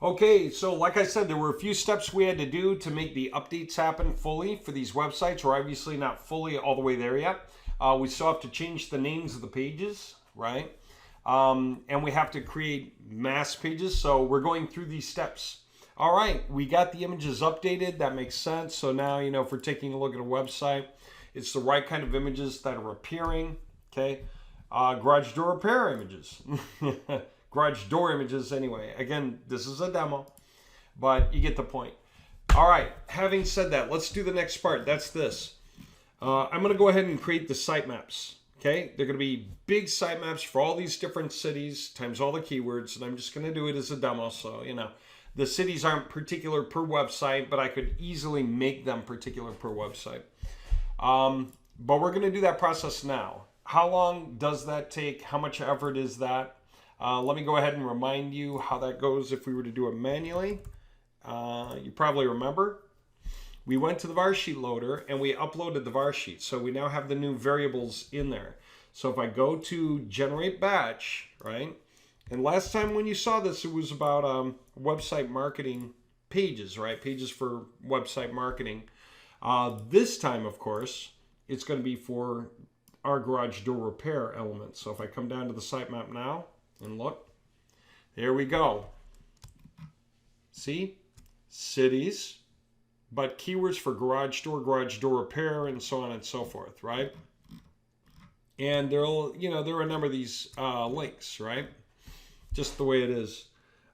Okay, so like I said, there were a few steps we had to do to make the updates happen fully for these websites. We're obviously not fully all the way there yet. We still have to change the names of the pages, right? And we have to create mass pages. So we're going through these steps. All right, we got the images updated. That makes sense. So now, if we're taking a look at a website, it's the right kind of images that are appearing. Okay, garage door repair images. Garage door images anyway. Again, this is a demo, but you get the point. All right, having said that, let's do the next part. That's this. I'm going to go ahead and create the sitemaps. Okay, they're going to be big sitemaps for all these different cities times all the keywords, and I'm just going to do it as a demo. So, the cities aren't particular per website, but I could easily make them particular per website. But we're going to do that process now. How long does that take? How much effort is that? Let me go ahead and remind you how that goes if we were to do it manually. You probably remember. We went to the var sheet loader and we uploaded the var sheet. So we now have the new variables in there. So if I go to generate batch, right? And last time when you saw this, it was about website marketing pages, right? Pages for website marketing. This time, of course, it's going to be for our garage door repair element. So if I come down to the sitemap now, and look, there we go. See? Cities, but keywords for garage door repair, and so on and so forth, right? And there are a number of these links, right? Just the way it is.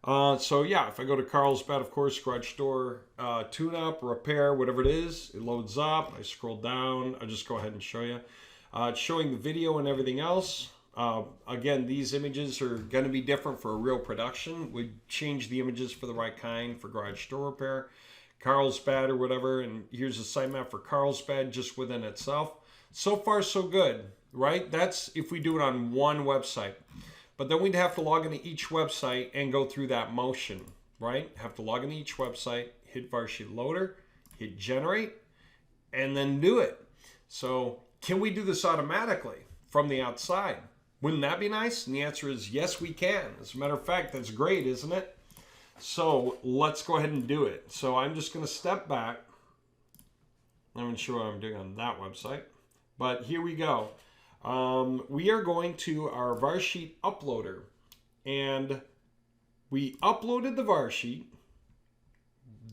So yeah, if I go to Carlsbad, of course, garage door tune-up, repair, whatever it is, it loads up. I scroll down. I'll just go ahead and show you. It's showing the video and everything else. Again, these images are going to be different for a real production. We change the images for the right kind for garage door repair, Carlsbad or whatever. And here's a sitemap for Carlsbad just within itself. So far, so good, right? That's if we do it on one website. But then we'd have to log into each website and go through that motion, right? Have to log into each website, hit var sheet loader, hit generate, and then do it. So can we do this automatically from the outside? Wouldn't that be nice? And the answer is yes, we can. As a matter of fact, that's great, isn't it? So let's go ahead and do it. So I'm just going to step back. I'm not sure what I'm doing on that website, but here we go. We are going to our var sheet uploader, and we uploaded the var sheet.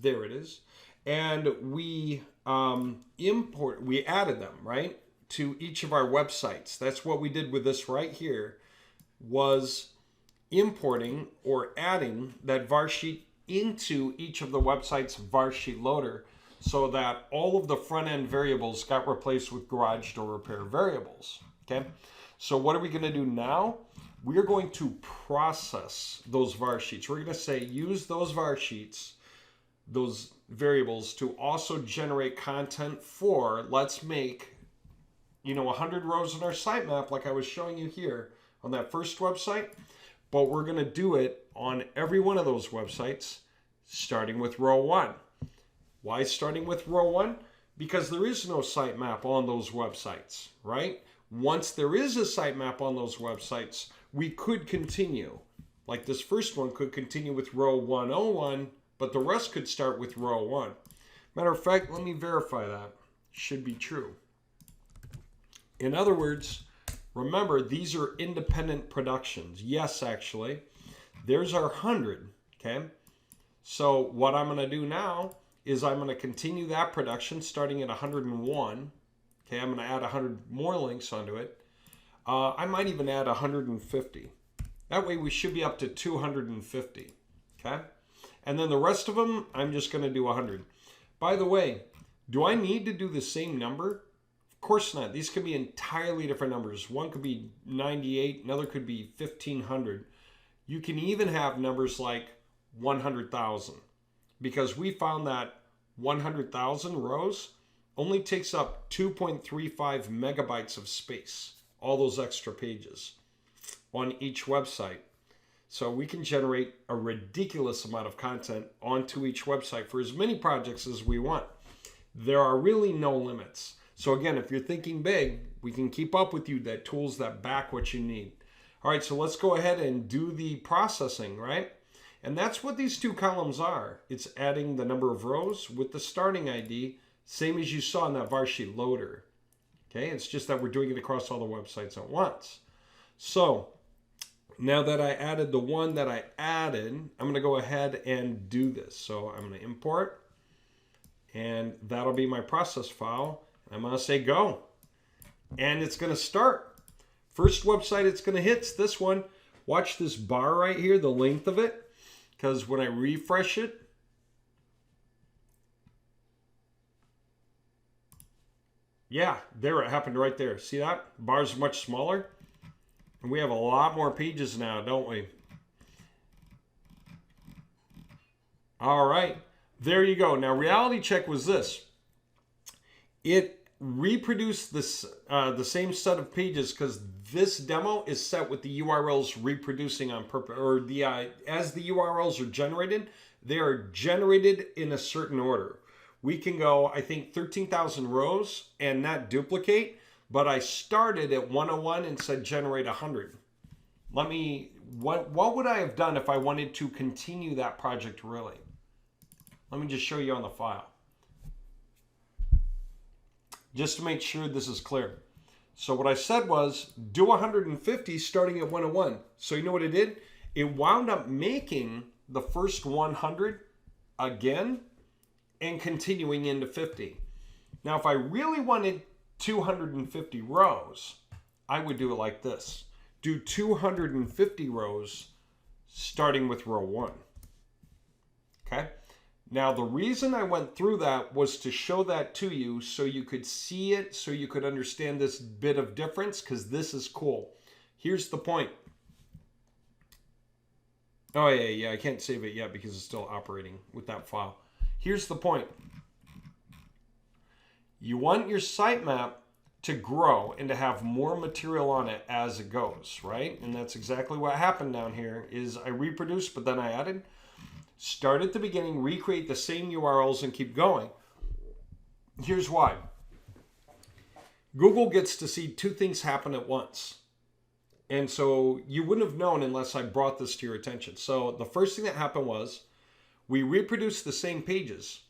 There it is. And we we added them, right, to each of our websites. That's what we did with this right here, was importing or adding that var sheet into each of the websites' var sheet loader, so that all of the front end variables got replaced with garage door repair variables. Okay, so what are we going to do now? We're going to process those var sheets. We're going to say use those var sheets, those variables, to also generate content for, let's make 100 rows in our sitemap like I was showing you here on that first website. But we're going to do it on every one of those websites, starting with row 1. Why starting with row 1? Because there is no sitemap on those websites, right? Once there is a sitemap on those websites, we could continue. Like this first one could continue with row 101, but the rest could start with row 1. Matter of fact, let me verify that. Should be true. In other words, remember, these are independent productions. Yes, actually. There's our 100, okay? So what I'm going to do now is I'm going to continue that production starting at 101. Okay, I'm going to add 100 more links onto it. I might even add 150. That way we should be up to 250, okay? And then the rest of them, I'm just going to do 100. By the way, do I need to do the same number? Of course not. These could be entirely different numbers. One could be 98, another could be 1,500. You can even have numbers like 100,000, because we found that 100,000 rows only takes up 2.35 megabytes of space, all those extra pages on each website. So we can generate a ridiculous amount of content onto each website for as many projects as we want. There are really no limits. So again, if you're thinking big, we can keep up with you, that tools that back what you need. All right, so let's go ahead and do the processing, right? And that's what these two columns are. It's adding the number of rows with the starting ID, same as you saw in that Varsheet loader. Okay, it's just that we're doing it across all the websites at once. So now that I added the one that I added, I'm going to go ahead and do this. So I'm going to import, and that'll be my process file. I'm going to say go, and it's going to start. First website it's going to hit is this one. Watch this bar right here, the length of it, because when I refresh it, yeah, there it happened right there. See that? Bar's much smaller. And we have a lot more pages now, don't we? All right, there you go. Now, reality check was this. It reproduced this the same set of pages because this demo is set with the URLs reproducing on purpose, or as the URLs are generated, they are generated in a certain order. We can go, I think, 13,000 rows and not duplicate, but I started at 101 and said generate 100. What would I have done if I wanted to continue that project really? Let me just show you on the file. Just to make sure this is clear. So what I said was do 150 starting at 101. So you know what it did? It wound up making the first 100 again and continuing into 50. Now, if I really wanted 250 rows, I would do it like this. Do 250 rows starting with row 1. Okay? Now, the reason I went through that was to show that to you so you could see it, so you could understand this bit of difference, because this is cool. Here's the point. Oh, yeah, I can't save it yet because it's still operating with that file. Here's the point. You want your sitemap to grow and to have more material on it as it goes, right? And that's exactly what happened down here is I reproduced, but then I added. Start at the beginning, recreate the same URLs, and keep going. Here's why. Google gets to see two things happen at once. And so you wouldn't have known unless I brought this to your attention. So the first thing that happened was we reproduced the same pages.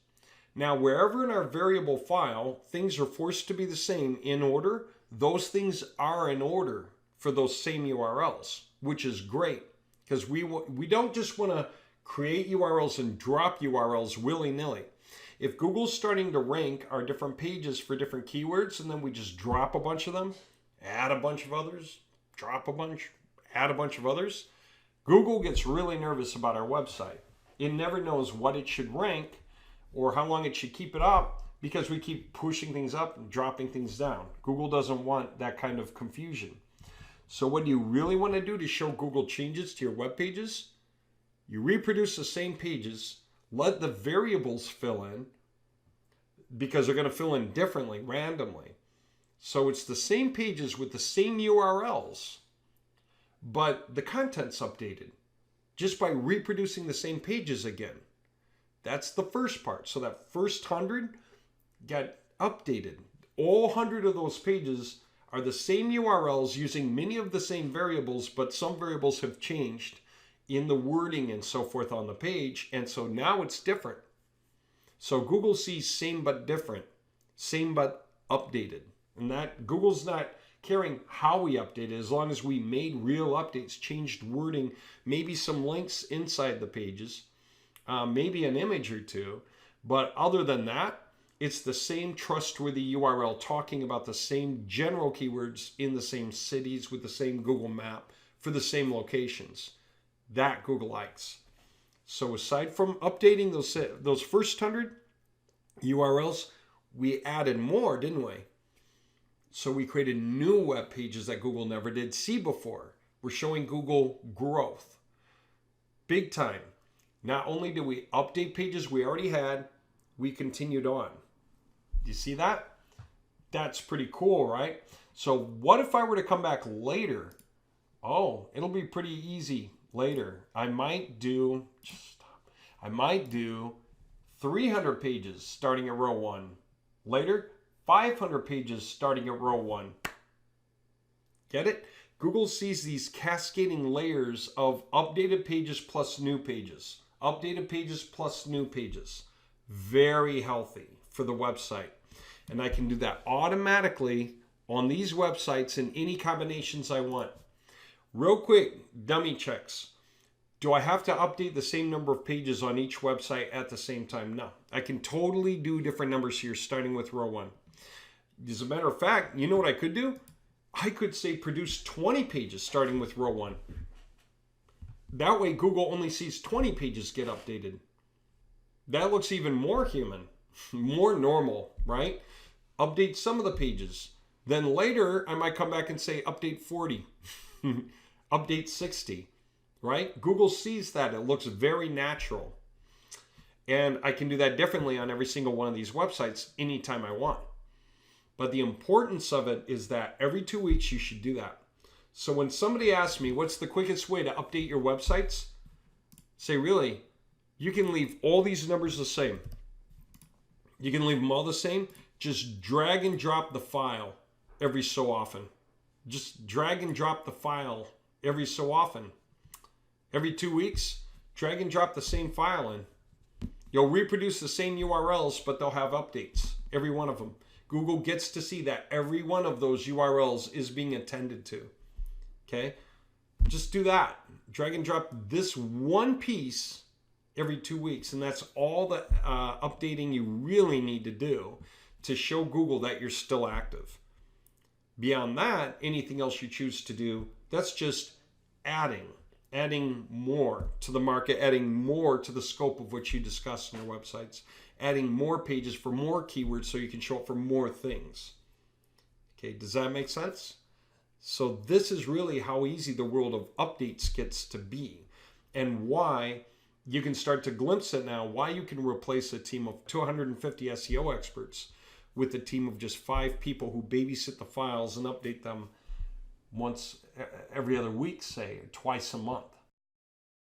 Now, wherever in our variable file, things are forced to be the same in order, those things are in order for those same URLs, which is great because we don't just want to create URLs and drop URLs willy-nilly. If Google's starting to rank our different pages for different keywords and then we just drop a bunch of them, add a bunch of others, drop a bunch, add a bunch of others, Google gets really nervous about our website. It never knows what it should rank or how long it should keep it up because we keep pushing things up and dropping things down. Google doesn't want that kind of confusion. So what do you really want to do to show Google changes to your web pages? You reproduce the same pages, let the variables fill in because they're going to fill in differently, randomly. So it's the same pages with the same URLs, but the content's updated just by reproducing the same pages again. That's the first part. So that first 100 got updated. All 100 of those pages are the same URLs using many of the same variables, but some variables have changed in the wording and so forth on the page. And so now it's different. So Google sees same but different, same but updated. And that Google's not caring how we update it as long as we made real updates, changed wording, maybe some links inside the pages. Maybe an image or two, but other than that, it's the same trustworthy URL talking about the same general keywords in the same cities with the same Google map for the same locations. That Google likes. So aside from updating those first 100 URLs, we added more, didn't we? So we created new web pages that Google never did see before. We're showing Google growth. Big time. Not only did we update pages we already had, we continued on. Do you see that? That's pretty cool, right? So what if I were to come back later? Oh, it'll be pretty easy later. I might do 300 pages starting at row 1. Later, 500 pages starting at row 1. Get it? Google sees these cascading layers of updated pages plus new pages, updated pages plus new pages. Very healthy for the website. And I can do that automatically on these websites in any combinations I want. Real quick, dummy checks. Do I have to update the same number of pages on each website at the same time? No. I can totally do different numbers here, starting with row 1. As a matter of fact, you know what I could do? I could say produce 20 pages starting with row 1. That way Google only sees 20 pages get updated. That looks even more human, more normal, right? Update some of the pages. Then later I might come back and say update 40, update 60. Right? Google sees that. It looks very natural. And I can do that differently on every single one of these websites anytime I want. But the importance of it is that every 2 weeks you should do that. So when somebody asks me, what's the quickest way to update your websites? Say, really, you can leave all these numbers the same. You can leave them all the same. Just drag and drop the file every so often. Just drag and drop the file every so often. Every 2 weeks, drag and drop the same file in. You'll reproduce the same URLs, but they'll have updates, every one of them. Google gets to see that every one of those URLs is being attended to. Okay? Just do that. Drag and drop this one piece every 2 weeks, and that's all the updating you really need to do to show Google that you're still active. Beyond that, anything else you choose to do, that's just adding more to the market, adding more to the scope of what you discuss in your websites, adding more pages for more keywords so you can show up for more things. Okay, does that make sense? So this is really how easy the world of updates gets to be, and why you can start to glimpse it now, why you can replace a team of 250 SEO experts with a team of just 5 people who babysit the files and update them once every other week, say, or twice a month.